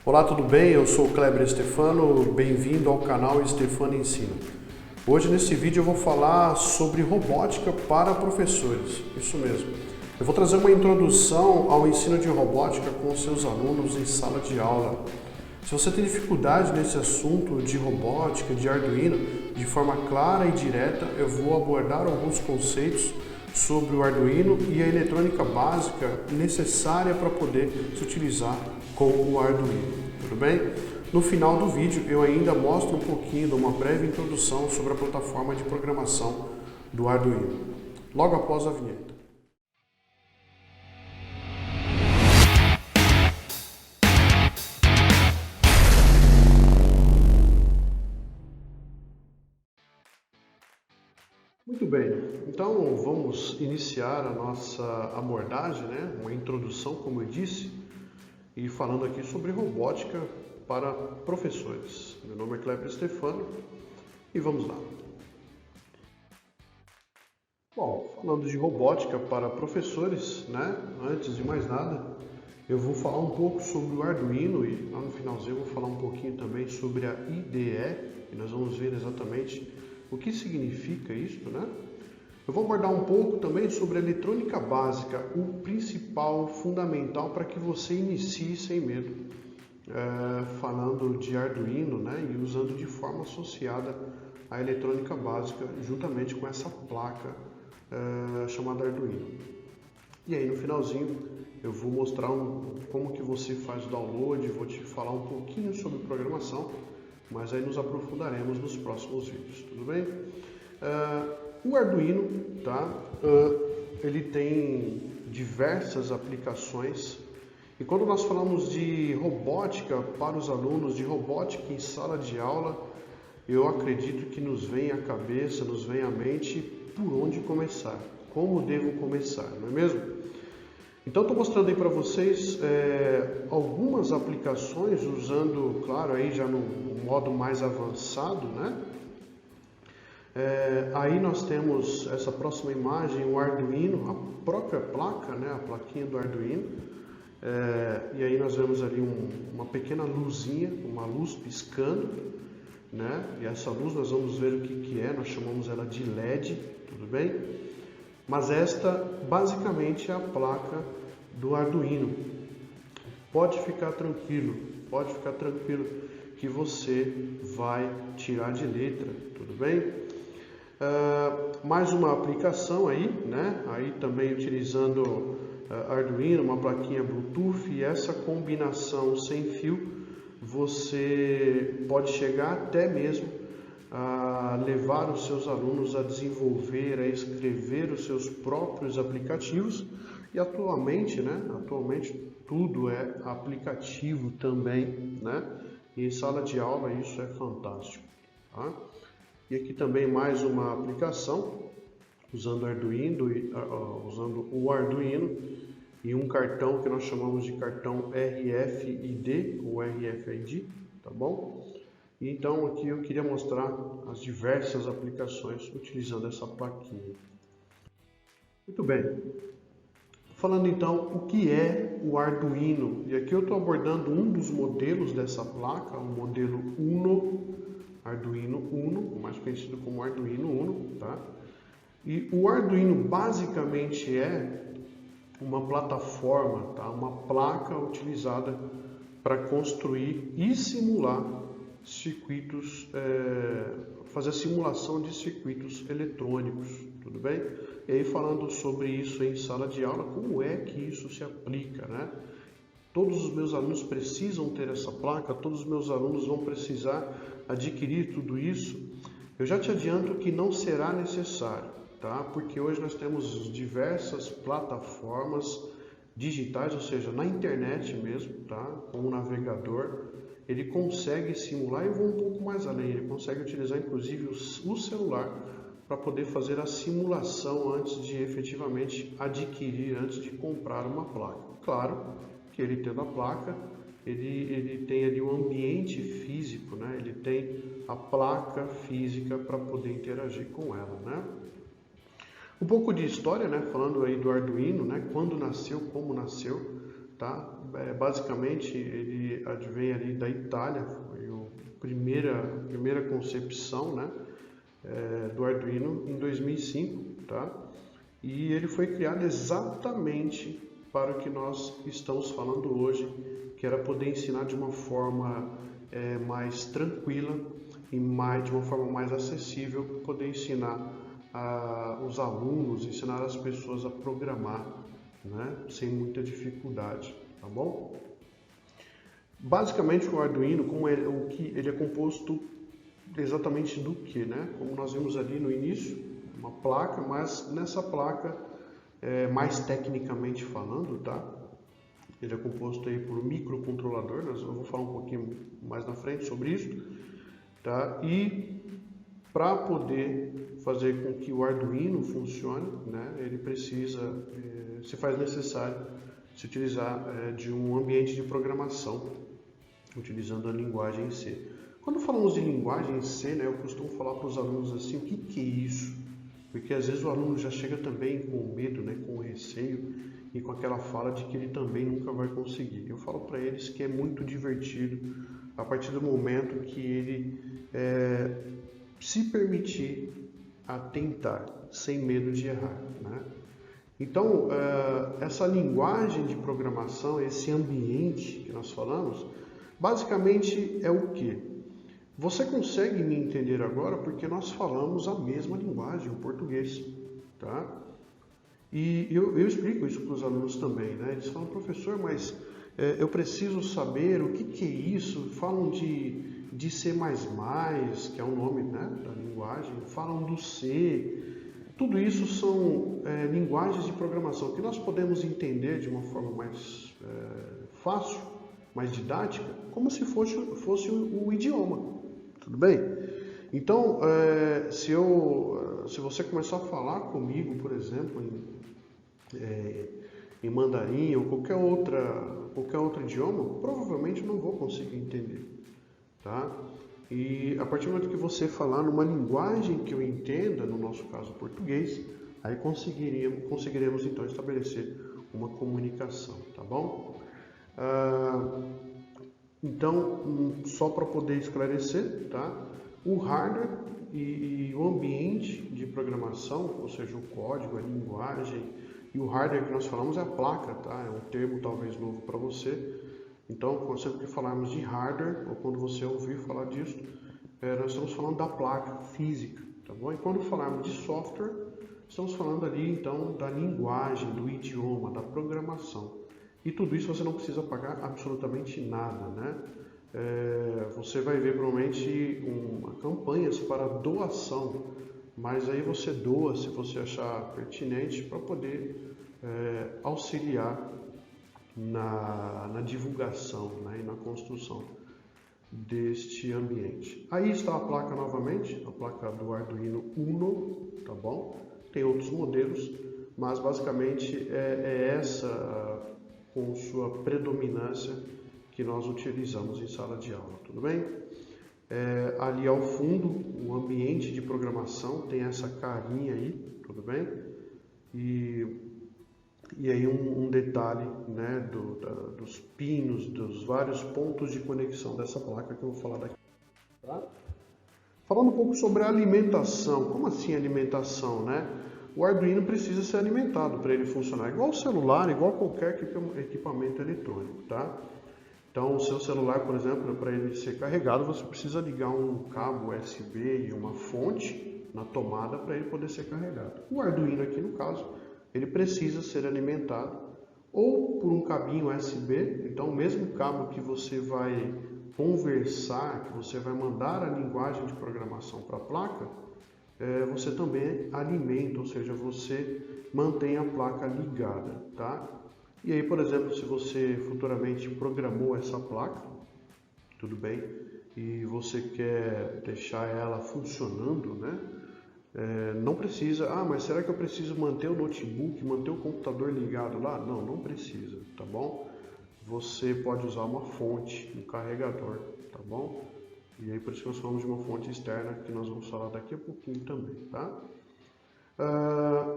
Olá, tudo bem? Eu sou o Kleber Stefano, bem-vindo ao canal Stefano Ensina. Hoje nesse vídeo eu vou falar sobre robótica para professores, isso mesmo. Eu vou trazer uma introdução ao ensino de robótica com seus alunos em sala de aula. Se você tem dificuldade nesse assunto de robótica, de Arduino, de forma clara e direta, eu vou abordar alguns conceitos sobre o Arduino e a eletrônica básica necessária para poder se utilizar com o Arduino, tudo bem? No final do vídeo eu ainda mostro um pouquinho de uma breve introdução sobre a plataforma de programação do Arduino, logo após a vinheta. Muito bem, então vamos iniciar a nossa abordagem, né? Uma introdução, como eu disse, e falando aqui sobre robótica para professores. Meu nome é Kleber Stefano e vamos lá. Bom, falando de robótica para professores, né? Antes de mais nada, eu vou falar um pouco sobre o Arduino e lá no finalzinho eu vou falar um pouquinho também sobre a IDE e nós vamos ver exatamente o que significa isso, né? Eu vou abordar um pouco também sobre a eletrônica básica, o principal, fundamental para que você inicie sem medo, falando de Arduino, né? E usando de forma associada a eletrônica básica, juntamente com essa placa chamada Arduino. E aí no finalzinho eu vou mostrar como que você faz o download, vou te falar um pouquinho sobre programação, mas aí nos aprofundaremos nos próximos vídeos, tudo bem? O Arduino, tá? Ele tem diversas aplicações e quando nós falamos de robótica para os alunos, de robótica em sala de aula, eu acredito que nos vem à cabeça, nos vem à mente por onde começar, como devo começar, não é mesmo? Então estou mostrando aí para vocês algumas aplicações usando, claro, aí já no modo mais avançado, né? Aí nós temos essa próxima imagem, o Arduino, a própria placa, né? A plaquinha do Arduino. E aí nós vemos ali uma pequena luzinha, uma luz piscando, né? E essa luz nós vamos ver o que é, nós chamamos ela de LED, tudo bem? Mas esta basicamente é a placa do Arduino. Pode ficar tranquilo que você vai tirar de letra, tudo bem? Mais uma aplicação aí, né? Aí também utilizando Arduino, uma plaquinha Bluetooth e essa combinação sem fio, você pode chegar até mesmo a levar os seus alunos a desenvolver, a escrever os seus próprios aplicativos e atualmente, né? Atualmente tudo é aplicativo também, né? E em sala de aula isso é fantástico, tá? E aqui também mais uma aplicação usando usando o Arduino e um cartão que nós chamamos de cartão RFID ou RFID, tá bom? Então aqui eu queria mostrar as diversas aplicações utilizando essa plaquinha. Muito bem. Falando então o que é o Arduino. E aqui eu estou abordando um dos modelos dessa placa, o modelo Uno, Arduino Uno, mais conhecido como Arduino Uno, tá? E o Arduino basicamente é uma plataforma, tá? Uma placa utilizada para construir e simular circuitos, fazer simulação de circuitos eletrônicos, tudo bem? E aí falando sobre isso em sala de aula, como é que isso se aplica, né? Todos os meus alunos precisam ter essa placa, todos os meus alunos vão precisar adquirir tudo isso. Eu já te adianto que não será necessário, tá? Porque hoje nós temos diversas plataformas digitais, ou seja, na internet mesmo, tá? Com o navegador, ele consegue simular e vou um pouco mais além, ele consegue utilizar inclusive o celular para poder fazer a simulação antes de efetivamente adquirir, antes de comprar uma placa. Claro que ele tendo a placa, ele tem ali um ambiente físico, né? Ele tem a placa física para poder interagir com ela, né? Um pouco de história, né? Falando aí do Arduino, né? Quando nasceu, como nasceu, tá? Basicamente, ele ele advém ali da Itália, foi a primeira concepção, né, do Arduino em 2005, tá? E ele foi criado exatamente para o que nós estamos falando hoje, que era poder ensinar de uma forma mais tranquila e de uma forma mais acessível, poder ensinar os alunos, ensinar as pessoas a programar, né, sem muita dificuldade, tá bom? Basicamente o Arduino, ele é composto exatamente do que, né? Como nós vimos ali no início, uma placa, mas nessa placa, mais tecnicamente falando, tá? Ele é composto aí por um microcontrolador, eu vou falar um pouquinho mais na frente sobre isso, tá? E para poder fazer com que o Arduino funcione, né, ele se faz necessário se utilizar de um ambiente de programação, utilizando a linguagem C. Quando falamos de linguagem C, né, eu costumo falar para os alunos assim, o que é isso? Porque às vezes o aluno já chega também com medo, né, com receio e com aquela fala de que ele também nunca vai conseguir. Eu falo para eles que é muito divertido a partir do momento que ele se permitir a tentar, sem medo de errar, né? Então, essa linguagem de programação, esse ambiente que nós falamos, basicamente é o quê? Você consegue me entender agora porque nós falamos a mesma linguagem, o português, tá? E eu explico isso para os alunos também, né? Eles falam, professor, mas eu preciso saber o que é isso? Falam de C++, que é o nome, né, da linguagem, falam do C. Tudo isso são linguagens de programação que nós podemos entender de uma forma mais fácil, mais didática, como se fosse o idioma, tudo bem? Então, se você começar a falar comigo, por exemplo, em mandarim ou qualquer outro idioma, provavelmente não vou conseguir entender, tá? E a partir do momento que você falar numa linguagem que eu entenda, no nosso caso português, aí conseguiremos então estabelecer uma comunicação, tá bom? Então, só para poder esclarecer, tá? O hardware e o ambiente de programação, ou seja, o código, a linguagem, e o hardware que nós falamos é a placa, tá? É um termo talvez novo para você. Então, sempre que falarmos de hardware, ou quando você ouvir falar disso, nós estamos falando da placa física, tá bom? E quando falarmos de software, estamos falando ali, então, da linguagem, do idioma, da programação. E tudo isso você não precisa pagar absolutamente nada, né? Você vai ver provavelmente campanhas para doação, mas aí você doa se você achar pertinente para poder auxiliar na divulgação, né, e na construção deste ambiente. Aí está a placa novamente, a placa do Arduino Uno, tá bom? Tem outros modelos, mas basicamente é essa com sua predominância que nós utilizamos em sala de aula, tudo bem? Ali ao fundo, o ambiente de programação tem essa carinha aí, tudo bem? E aí um detalhe, né, dos pinos, dos vários pontos de conexão dessa placa que eu vou falar daqui. Tá? Falando um pouco sobre a alimentação. Como assim alimentação, né? O Arduino precisa ser alimentado para ele funcionar, igual o celular, igual qualquer equipamento eletrônico, tá? Então, o seu celular, por exemplo, para ele ser carregado, você precisa ligar um cabo USB e uma fonte na tomada para ele poder ser carregado. O Arduino aqui, no caso, ele precisa ser alimentado ou por um cabinho USB, então o mesmo cabo que você vai conversar, que você vai mandar a linguagem de programação para a placa, você também alimenta, ou seja, você mantém a placa ligada, tá? E aí, por exemplo, se você futuramente programou essa placa, tudo bem, e você quer deixar ela funcionando, né? Não precisa, mas será que eu preciso manter o notebook, manter o computador ligado lá? Não, não precisa, tá bom? Você pode usar uma fonte, um carregador, tá bom? E aí por isso que nós falamos de uma fonte externa, que nós vamos falar daqui a pouquinho também, tá?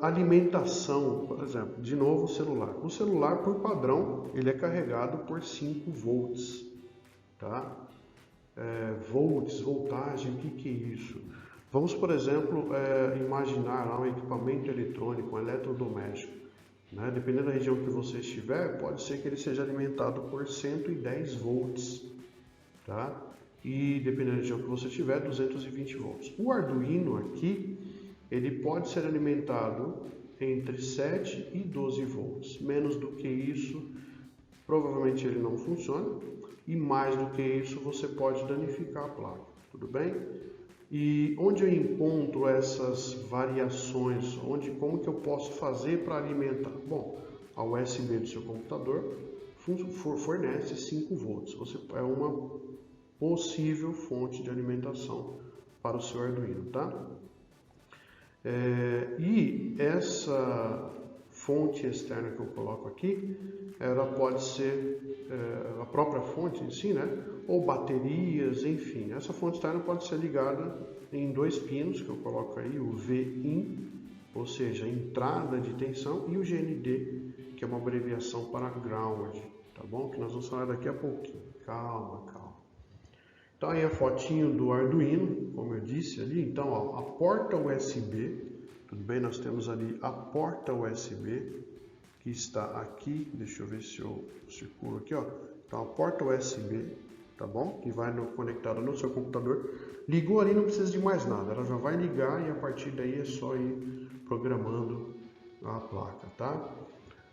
Alimentação, por exemplo, de novo o celular. O celular, por padrão, ele é carregado por 5 volts, tá? Volts, voltagem, o que é isso? Vamos, por exemplo, imaginar lá um equipamento eletrônico, um eletrodoméstico, né? Dependendo da região que você estiver, pode ser que ele seja alimentado por 110 volts, tá? E dependendo da região que você estiver, 220 volts. O Arduino aqui, ele pode ser alimentado entre 7 e 12 volts. Menos do que isso, provavelmente ele não funciona. E mais do que isso, você pode danificar a placa, tudo bem? E onde eu encontro essas variações? Como que eu posso fazer para alimentar? Bom, a USB do seu computador fornece 5 volts. É uma possível fonte de alimentação para o seu Arduino, tá? E essa fonte externa que eu coloco aqui, ela pode ser a própria fonte em si, né? Ou baterias, enfim. Essa fonte externa pode ser ligada em 2 pinos que eu coloco aí, o VIN, ou seja, entrada de tensão, e o GND, que é uma abreviação para ground, tá bom? Que nós vamos falar daqui a pouquinho. Calma. Então aí a fotinho do Arduino, como eu disse ali. Então, ó, a porta USB, tudo bem? Nós temos ali a porta USB, que está aqui. Deixa eu ver se eu circulo aqui, ó. Então, a porta USB, tá bom? Que vai conectada no seu computador. Ligou ali, não precisa de mais nada. Ela já vai ligar e a partir daí é só ir programando a placa, tá?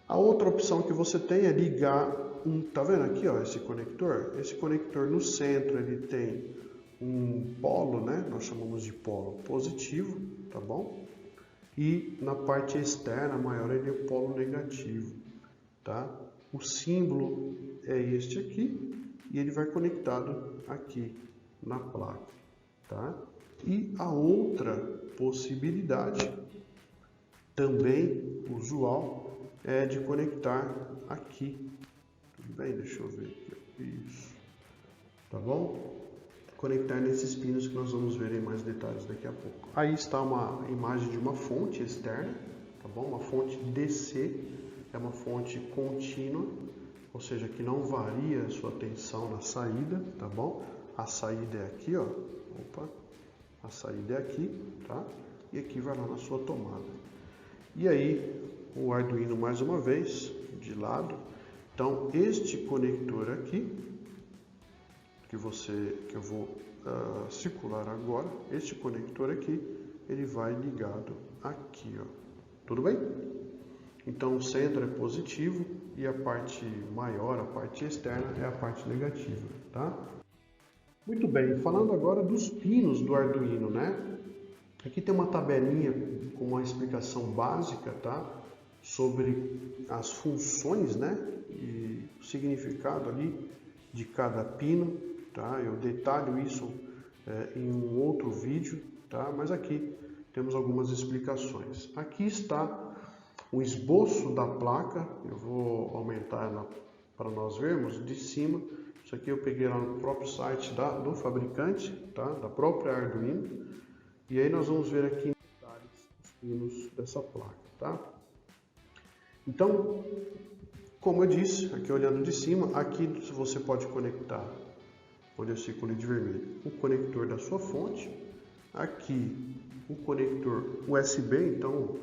A outra opção que você tem é ligar tá vendo aqui, ó, esse conector? Esse conector no centro, ele tem um polo, né? Nós chamamos de polo positivo, tá bom? E na parte externa maior ele é o polo negativo, tá? O símbolo é este aqui e ele vai conectado aqui na placa, tá? E a outra possibilidade, também usual, é de conectar aqui. Tudo bem? Deixa eu ver aqui. Isso. Tá bom? Conectar nesses pinos que nós vamos ver em mais detalhes daqui a pouco. Aí está uma imagem de uma fonte externa, tá bom? Uma fonte DC, é uma fonte contínua, ou seja, que não varia a sua tensão na saída, tá bom? A saída é aqui, ó. Opa. A saída é aqui, tá? E aqui vai lá na sua tomada. E aí, o Arduino mais uma vez, de lado. Então, este conector aqui, que eu vou circular agora, este conector aqui, ele vai ligado aqui, ó. Tudo bem? Então, o centro é positivo e a parte maior, a parte externa, é a parte negativa, tá? Muito bem, falando agora dos pinos do Arduino, né? Aqui tem uma tabelinha com uma explicação básica, tá? Sobre as funções, né? E o significado ali de cada pino, tá? Eu detalho isso em um outro vídeo, tá? Mas aqui temos algumas explicações. Aqui está o esboço da placa. Eu vou aumentar ela para nós vermos de cima. Isso aqui eu peguei lá no próprio site do fabricante, tá? Da própria Arduino. E aí nós vamos ver aqui em detalhes os pinos dessa placa, tá? Então, como eu disse, aqui olhando de cima, aqui você pode conectar, onde eu circulei de vermelho, o conector da sua fonte. Aqui o conector USB, então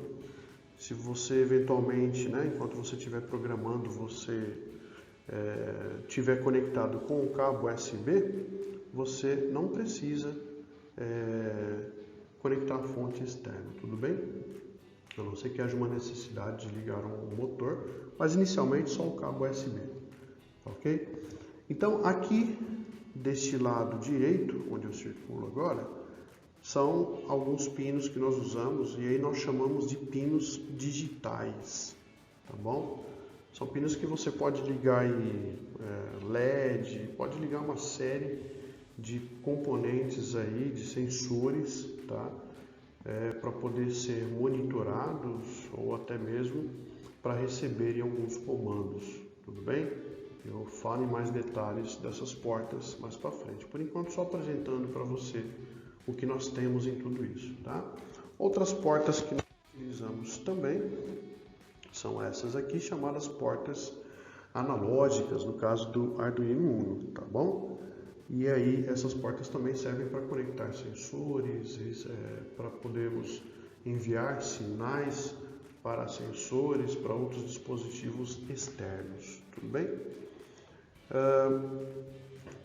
se você eventualmente, né, enquanto você estiver programando, você estiver conectado com o cabo USB, você não precisa conectar a fonte externa, tudo bem? A não ser que haja uma necessidade de ligar um motor, mas inicialmente só o cabo USB, ok? Então aqui deste lado direito, onde eu circulo agora, são alguns pinos que nós usamos e aí nós chamamos de pinos digitais, tá bom? São pinos que você pode ligar em LED, pode ligar uma série de componentes aí, de sensores, tá? Para poder ser monitorados ou até mesmo para receberem alguns comandos, tudo bem? Eu falo em mais detalhes dessas portas mais para frente. Por enquanto, só apresentando para você o que nós temos em tudo isso, tá? Outras portas que nós utilizamos também são essas aqui, chamadas portas analógicas, no caso do Arduino Uno, tá bom? E aí essas portas também servem para conectar sensores, para podermos enviar sinais para sensores, para outros dispositivos externos, tudo bem?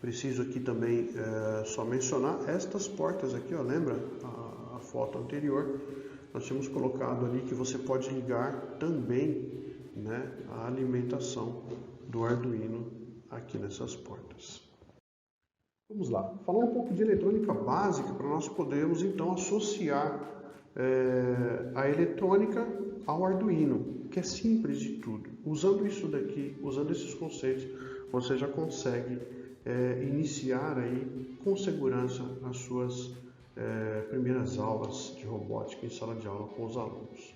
Preciso aqui também só mencionar estas portas aqui, ó, lembra a foto anterior? Nós tínhamos colocado ali que você pode ligar também, né, a alimentação do Arduino aqui nessas portas. Vamos lá, falar um pouco de eletrônica básica para nós podermos então associar a eletrônica ao Arduino, que é simples de tudo. Usando isso daqui, usando esses conceitos, você já consegue iniciar aí com segurança as suas primeiras aulas de robótica em sala de aula com os alunos.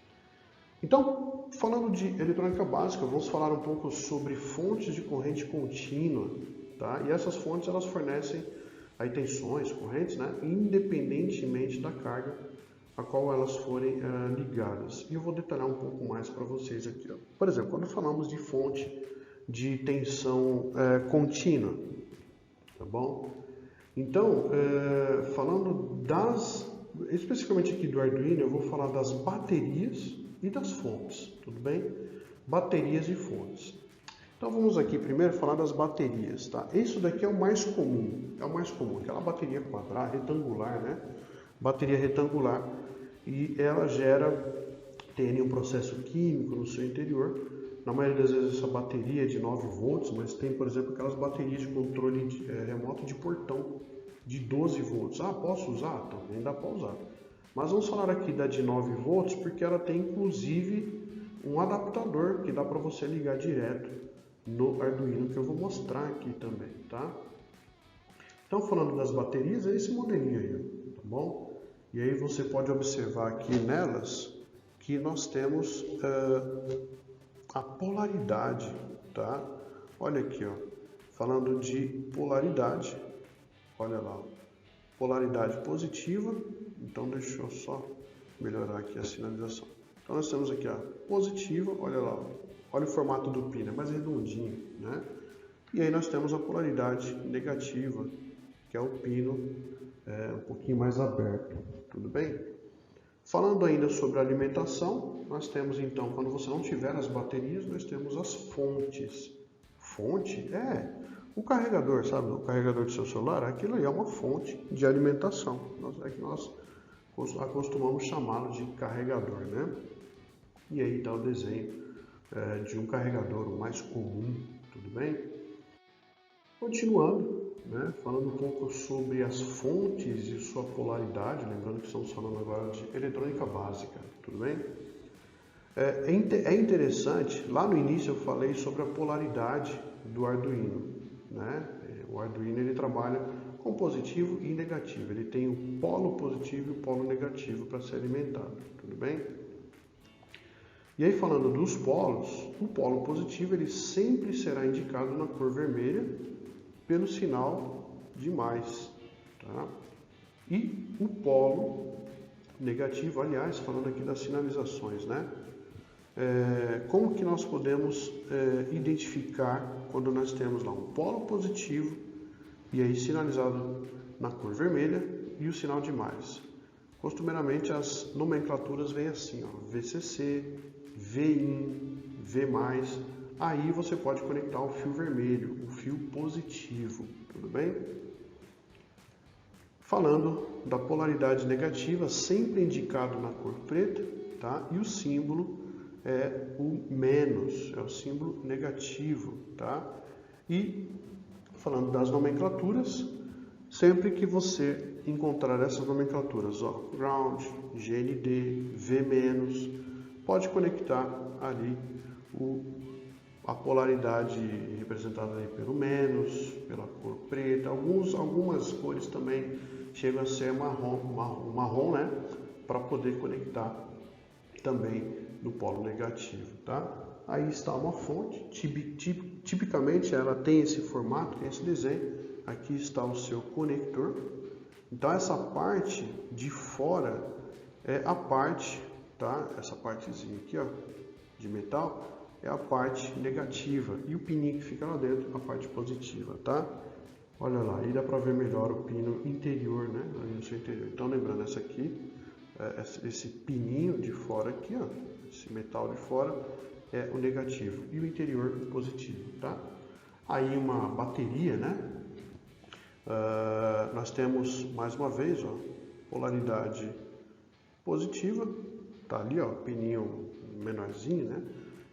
Então, falando de eletrônica básica, vamos falar um pouco sobre fontes de corrente contínua, tá? E essas fontes elas fornecem aí tensões, correntes, né? Independentemente da carga a qual elas forem ligadas. E eu vou detalhar um pouco mais para vocês aqui, ó. Por exemplo, quando falamos de fonte de tensão contínua, tá bom? Então, falando especificamente aqui do Arduino, eu vou falar das baterias e das fontes, tudo bem? Baterias e fontes. Então vamos aqui primeiro falar das baterias, tá? Isso daqui é o mais comum, aquela bateria quadrada, retangular, né? Bateria retangular, e ela tem um processo químico no seu interior. Na maioria das vezes essa bateria é de 9 volts, mas tem, por exemplo, aquelas baterias de controle remoto de portão de 12 volts. Ah, posso usar? Também dá para usar. Mas vamos falar aqui da de 9 volts, porque ela tem inclusive um adaptador que dá para você ligar direto no Arduino, que eu vou mostrar aqui também, tá? Então, falando das baterias, é esse modelinho aí, tá bom? E aí você pode observar aqui nelas que nós temos a polaridade, tá? Olha aqui, ó, falando de polaridade, olha lá, polaridade positiva. Então deixa eu só melhorar aqui a sinalização. Então nós temos aqui a positiva, olha lá, olha o formato do pino, é mais redondinho, né? E aí nós temos a polaridade negativa, que é o pino um pouquinho mais aberto, tudo bem? Falando ainda sobre a alimentação, nós temos então, quando você não tiver as baterias, nós temos as fontes. Fonte é o carregador, sabe? O carregador do seu celular, aquilo aí é uma fonte de alimentação. É que nós acostumamos chamá-lo de carregador, né? E aí está o desenho de um carregador, o mais comum, tudo bem? Continuando, né, falando um pouco sobre as fontes e sua polaridade, lembrando que estamos falando agora de eletrônica básica, tudo bem? É interessante, lá no início eu falei sobre a polaridade do Arduino, né? O Arduino ele trabalha com positivo e negativo, ele tem o polo positivo e o polo negativo para ser alimentado, tudo bem? E aí falando dos polos, o polo positivo ele sempre será indicado na cor vermelha pelo sinal de mais, tá? E o polo negativo, aliás, falando aqui das sinalizações, né? Como que nós podemos identificar quando nós temos lá um polo positivo e aí sinalizado na cor vermelha e o sinal de mais? Costumeiramente as nomenclaturas vêm assim, ó, VCC, VIN, V+, aí você pode conectar o fio vermelho, o fio positivo, tudo bem? Falando da polaridade negativa, sempre indicado na cor preta, tá? E o símbolo é o menos, é o símbolo negativo, tá? E falando das nomenclaturas, sempre que você encontrar essas nomenclaturas, ó, ground, GND, V-, pode conectar ali a polaridade representada aí pelo menos, pela cor preta. Algumas cores também chegam a ser marrom, né? Para poder conectar também no polo negativo, tá? Aí está uma fonte, tipicamente ela tem esse formato, tem esse desenho. Aqui está o seu conector. Então essa parte de fora é a parte, tá? Essa partezinha aqui, ó, de metal, é a parte negativa e o pininho que fica lá dentro, a parte positiva, tá? Olha lá, aí dá para ver melhor o pino interior, né? No seu interior. Então, lembrando, essa aqui, esse pininho de fora aqui, ó, esse metal de fora é o negativo e o interior o positivo, tá? Aí uma bateria, né? Nós temos mais uma vez, ó, polaridade positiva, tá ali, ó, pininho menorzinho, né?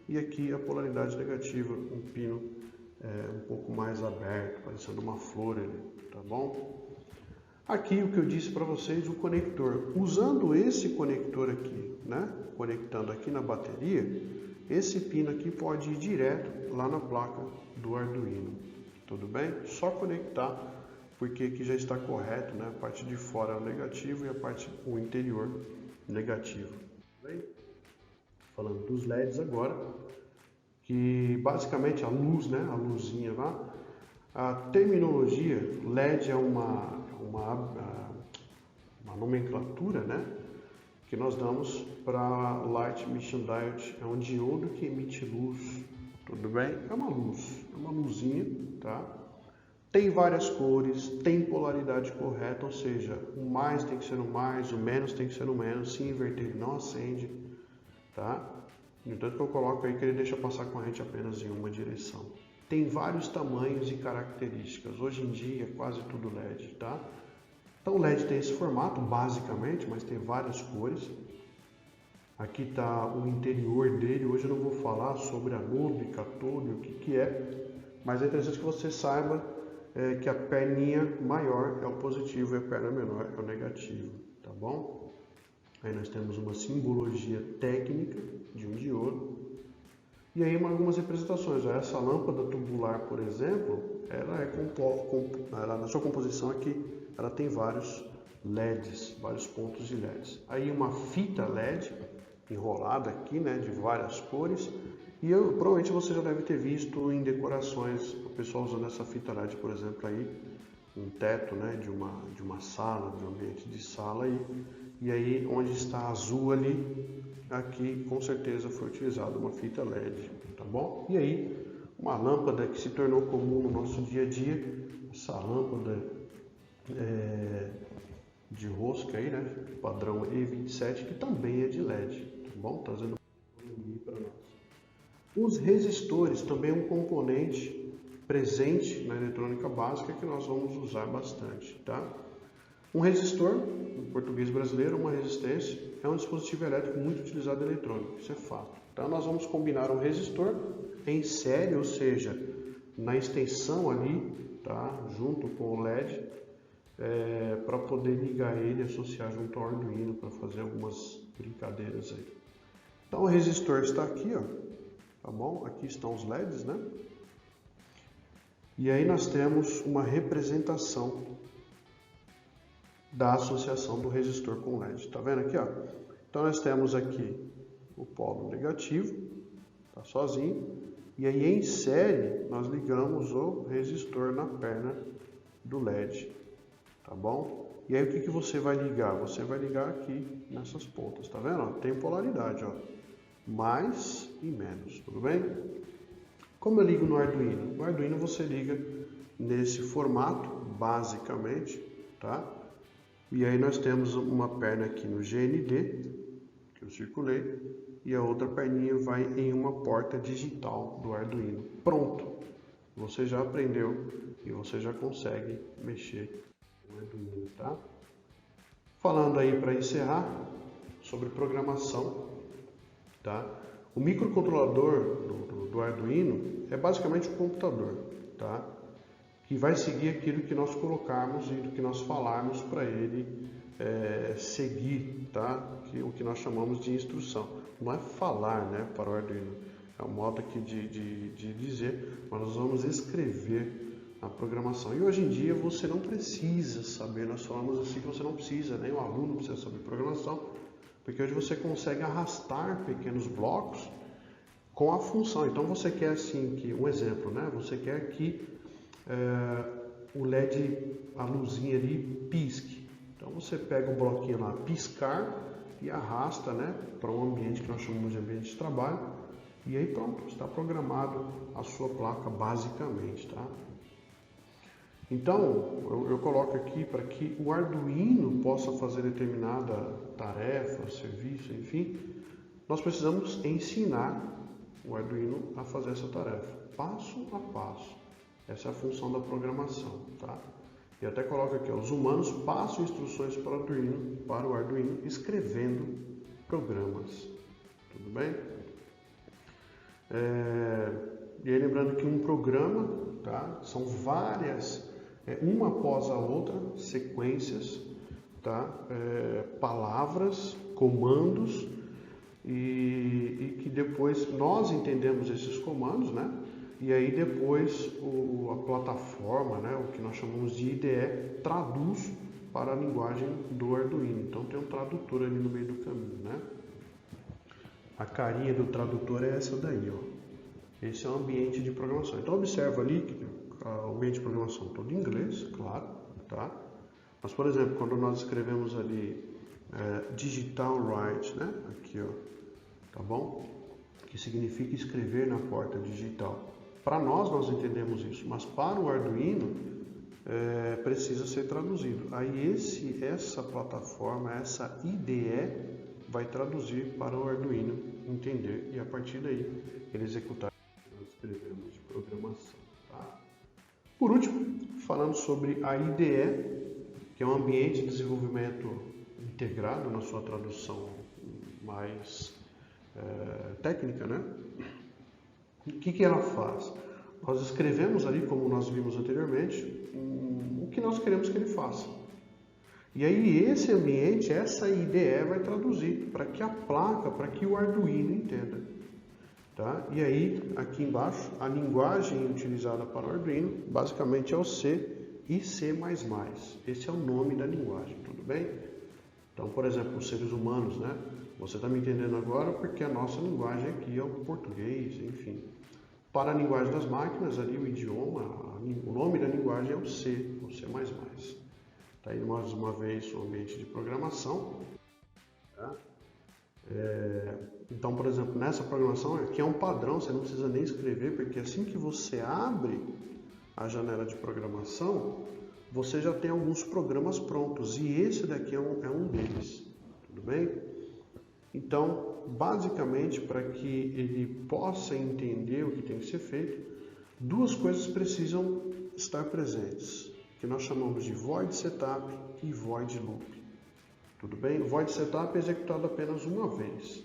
E aqui a polaridade negativa, um pino um pouco mais aberto, parecendo uma flor ali, tá bom? Aqui o que eu disse para vocês, o conector. Usando esse conector aqui, né? Conectando aqui na bateria, esse pino aqui pode ir direto lá na placa do Arduino, tudo bem? Só conectar, porque aqui já está correto, né? A parte de fora é o negativo e o interior negativo. Tudo bem? Falando dos LEDs agora, que basicamente a luz, né? A luzinha lá, a terminologia LED é uma nomenclatura, né? Que nós damos para Light Emission Diode, é um diodo que emite luz, tudo bem? É uma luz, é uma luzinha, tá? Tem várias cores, tem polaridade correta, ou seja, o mais tem que ser no mais, o menos tem que ser no menos, se inverter ele não acende, tá? No entanto que eu coloco aí que ele deixa passar corrente apenas em uma direção. Tem vários tamanhos e características, hoje em dia quase tudo LED, tá? Então o LED tem esse formato, basicamente, mas tem várias cores. Aqui está o interior dele, hoje eu não vou falar sobre anodo e catode, o que é, mas é interessante que você saiba que a perninha maior é o positivo e a perna menor é o negativo, tá bom? Aí nós temos uma simbologia técnica de um diodo. E aí algumas representações. Essa lâmpada tubular, por exemplo, ela na sua composição aqui, ela tem vários LEDs, vários pontos de LEDs. Aí uma fita LED enrolada aqui, né, de várias cores. E provavelmente você já deve ter visto em decorações o pessoal usando essa fita LED, por exemplo, aí um teto, né, de uma sala, de um ambiente de sala aí. E aí onde está azul ali, aqui com certeza foi utilizada uma fita LED, tá bom? E aí uma lâmpada que se tornou comum no nosso dia a dia, essa lâmpada de rosca aí, né, padrão E27, que também é de LED, tá bom? Trazendo economia para nós. Os resistores também é um componente presente na eletrônica básica que nós vamos usar bastante, tá? Um resistor, em português brasileiro, uma resistência, é um dispositivo elétrico muito utilizado em eletrônica, isso é fato. Então nós vamos combinar um resistor em série, ou seja, na extensão ali, tá? Junto com o LED, para poder ligar ele e associar junto ao Arduino para fazer algumas brincadeiras aí. Então o resistor está aqui, ó, tá bom? Aqui estão os LEDs, né? E aí nós temos uma representação da associação do resistor com o LED. Tá vendo aqui, ó? Então nós temos aqui o polo negativo, tá sozinho, e aí em série nós ligamos o resistor na perna do LED, tá bom? E aí o que você vai ligar? Você vai ligar aqui nessas pontas, tá vendo? Tem polaridade, ó, mais e menos, tudo bem? Como eu ligo no Arduino? No Arduino você liga nesse formato, basicamente, tá? E aí nós temos uma perna aqui no GND, que eu circulei, e a outra perninha vai em uma porta digital do Arduino. Pronto! Você já aprendeu e você já consegue mexer no Arduino, tá? Falando aí para encerrar sobre programação, tá? O microcontrolador do Arduino é basicamente um computador, tá? Que vai seguir aquilo que nós colocarmos e do que nós falarmos para ele seguir, tá? O que nós chamamos de instrução. Não é falar, né, para o Arduino, é um modo aqui de dizer, mas nós vamos escrever a programação. E hoje em dia você não precisa saber, nós falamos assim que você não precisa, nem o aluno precisa saber programação, porque hoje você consegue arrastar pequenos blocos com a função. Então você quer assim, que um exemplo, né? Você quer que o LED, a luzinha ali, pisque. Então você pega o bloquinho lá, piscar, e arrasta, né, para um ambiente que nós chamamos de ambiente de trabalho, e aí pronto, está programado a sua placa basicamente, tá? Então, eu coloco aqui para que o Arduino possa fazer determinada tarefa, serviço, enfim, nós precisamos ensinar o Arduino a fazer essa tarefa, passo a passo. Essa é a função da programação, tá? E até coloco aqui, ó, os humanos passam instruções para o Arduino escrevendo programas. Tudo bem? E aí lembrando que um programa, tá? São várias, uma após a outra, sequências, tá? Palavras, comandos, e que depois nós entendemos esses comandos, né? E aí depois a plataforma, né, o que nós chamamos de IDE, traduz para a linguagem do Arduino. Então tem um tradutor ali no meio do caminho, né? A carinha do tradutor é essa daí, ó. Esse é o ambiente de programação. Então observa ali que o ambiente de programação todo em inglês, claro, tá? Mas por exemplo, quando nós escrevemos ali digital write, né? Aqui, ó, tá bom? Que significa escrever na porta digital. Para nós entendemos isso, mas para o Arduino precisa ser traduzido. Aí essa plataforma, essa IDE, vai traduzir para o Arduino entender e a partir daí ele executar o que nós escrevemos de programação. Tá? Por último, falando sobre a IDE, que é um ambiente de desenvolvimento integrado na sua tradução mais técnica, né? O que ela faz? Nós escrevemos ali, como nós vimos anteriormente, o que nós queremos que ele faça. E aí esse ambiente, essa IDE vai traduzir para que a placa, para que o Arduino entenda. Tá? E aí, aqui embaixo, a linguagem utilizada para o Arduino, basicamente é o C e C++. Esse é o nome da linguagem, tudo bem? Então, por exemplo, os seres humanos, né? Você está me entendendo agora porque a nossa linguagem aqui é o português, enfim. Para a linguagem das máquinas, ali o idioma, o nome da linguagem é o C, ou C++. Está aí mais uma vez o ambiente de programação. Tá? Então, por exemplo, nessa programação, aqui é um padrão, você não precisa nem escrever, porque assim que você abre a janela de programação, você já tem alguns programas prontos, e esse daqui é um deles, tudo bem? Então, basicamente, para que ele possa entender o que tem que ser feito, duas coisas precisam estar presentes, que nós chamamos de void setup e void loop. Tudo bem? O void setup é executado apenas uma vez.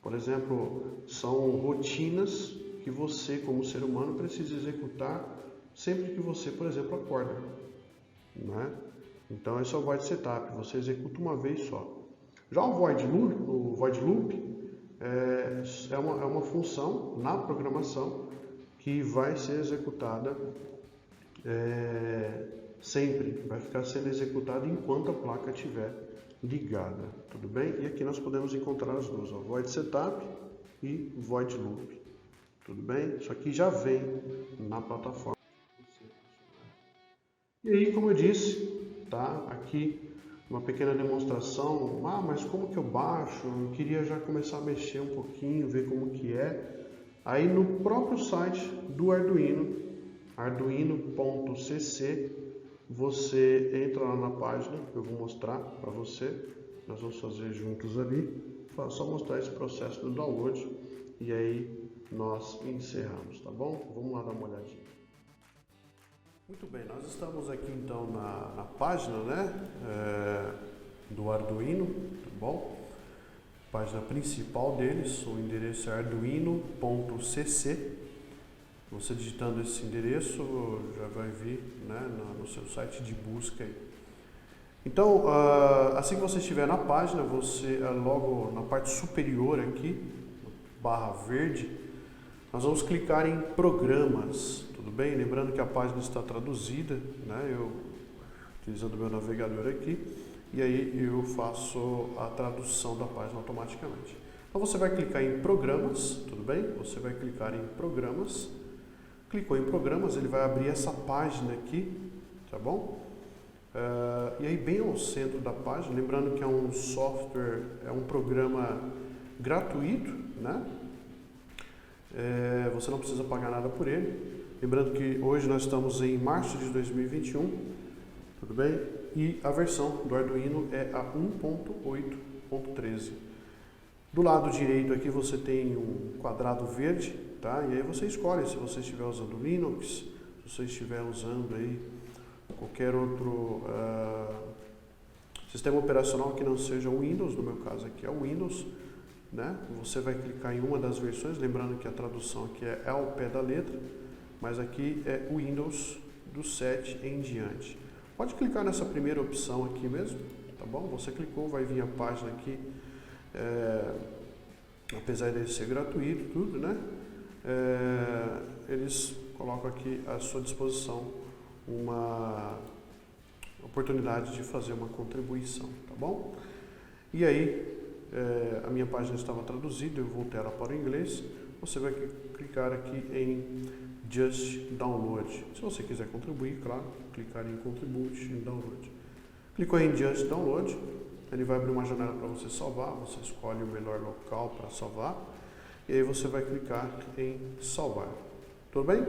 Por exemplo, são rotinas que você, como ser humano, precisa executar sempre que você, por exemplo, acorda. Né? Então, esse é o void setup, você executa uma vez só. Já o void loop é uma função na programação que vai ser executada sempre, vai ficar sendo executada enquanto a placa estiver ligada, tudo bem? E aqui nós podemos encontrar as duas, ó, void setup e void loop, tudo bem? Isso aqui já vem na plataforma. E aí, como eu disse, tá? Aqui uma pequena demonstração. Mas como que eu baixo? Eu queria já começar a mexer um pouquinho, ver como que é. Aí no próprio site do Arduino, arduino.cc, você entra lá na página, eu vou mostrar para você. Nós vamos fazer juntos ali. Só mostrar esse processo do download e aí nós encerramos, tá bom? Vamos lá dar uma olhadinha. Muito bem, nós estamos aqui então na página, né, do Arduino, tá bom? Página principal deles, o endereço é arduino.cc. Você digitando esse endereço já vai vir, né, no seu site de busca aí. Então, assim que você estiver na página, você logo na parte superior aqui, barra verde, nós vamos clicar em programas. Tudo bem? Lembrando que a página está traduzida, né? Eu utilizando o meu navegador aqui, e aí eu faço a tradução da página automaticamente. Então você vai clicar em programas, tudo bem? Você vai clicar em programas. Clicou em programas, ele vai abrir essa página aqui, tá bom? E aí bem ao centro da página, lembrando que é um software, é um programa gratuito, né? Você não precisa pagar nada por ele. Lembrando que hoje nós estamos em março de 2021, tudo bem? E a versão do Arduino é a 1.8.13. Do lado direito aqui você tem um quadrado verde, tá? E aí você escolhe se você estiver usando Linux, se você estiver usando aí qualquer outro sistema operacional que não seja o Windows, no meu caso aqui é o Windows, né? Você vai clicar em uma das versões, lembrando que a tradução aqui é ao pé da letra, mas aqui é o Windows do 7 em diante. Pode clicar nessa primeira opção aqui mesmo, tá bom? Você clicou, vai vir a página aqui, apesar de ser gratuito, tudo, né? Eles colocam aqui à sua disposição uma oportunidade de fazer uma contribuição, tá bom? E aí, a minha página estava traduzida, eu voltei ela para o inglês. Você vai clicar aqui em Just Download. Se você quiser contribuir, claro, clicar em Contribute em Download. Clicou em Just Download, ele vai abrir uma janela para você salvar, você escolhe o melhor local para salvar, e aí você vai clicar em salvar. Tudo bem?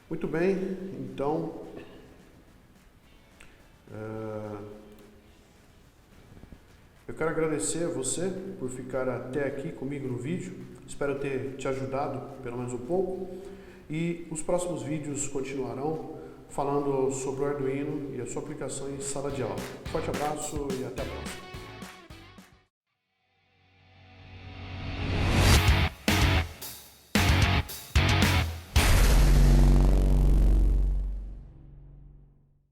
Muito bem, então eu quero agradecer a você por ficar até aqui comigo no vídeo. Espero ter te ajudado pelo menos um pouco. E os próximos vídeos continuarão falando sobre o Arduino e a sua aplicação em sala de aula. Forte abraço e até a próxima.